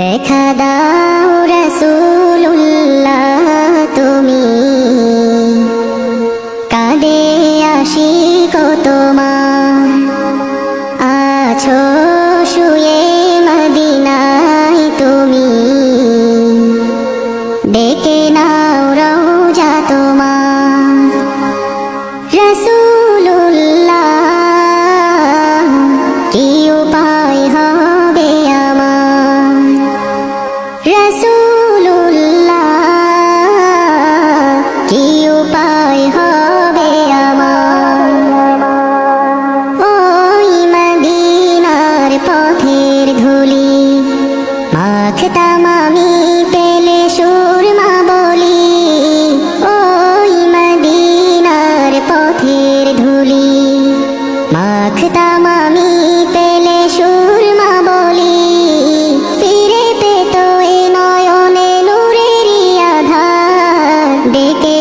দেখা দাও রাসূলুল্লাহ তুমি, কাঁদে আশিক তোমার, আছো শুয়ে মদিনায় তুমি, ডেকে নাও রওজা তোমার। রাসূলুল্লাহ কি উপায় হবে আমার, রাসূলুল্লাহ কি উপায় হবে আমার। ওই মদিনার পথের ধুলি মাখতাম আমি পেলে সুরমা বলি, ওই মদিনার পথের ধুলি মাখতাম আমি পেলে সুরমা বলি, ফিরে পেত এ নয়নে নূরেরই আধার, ডেকে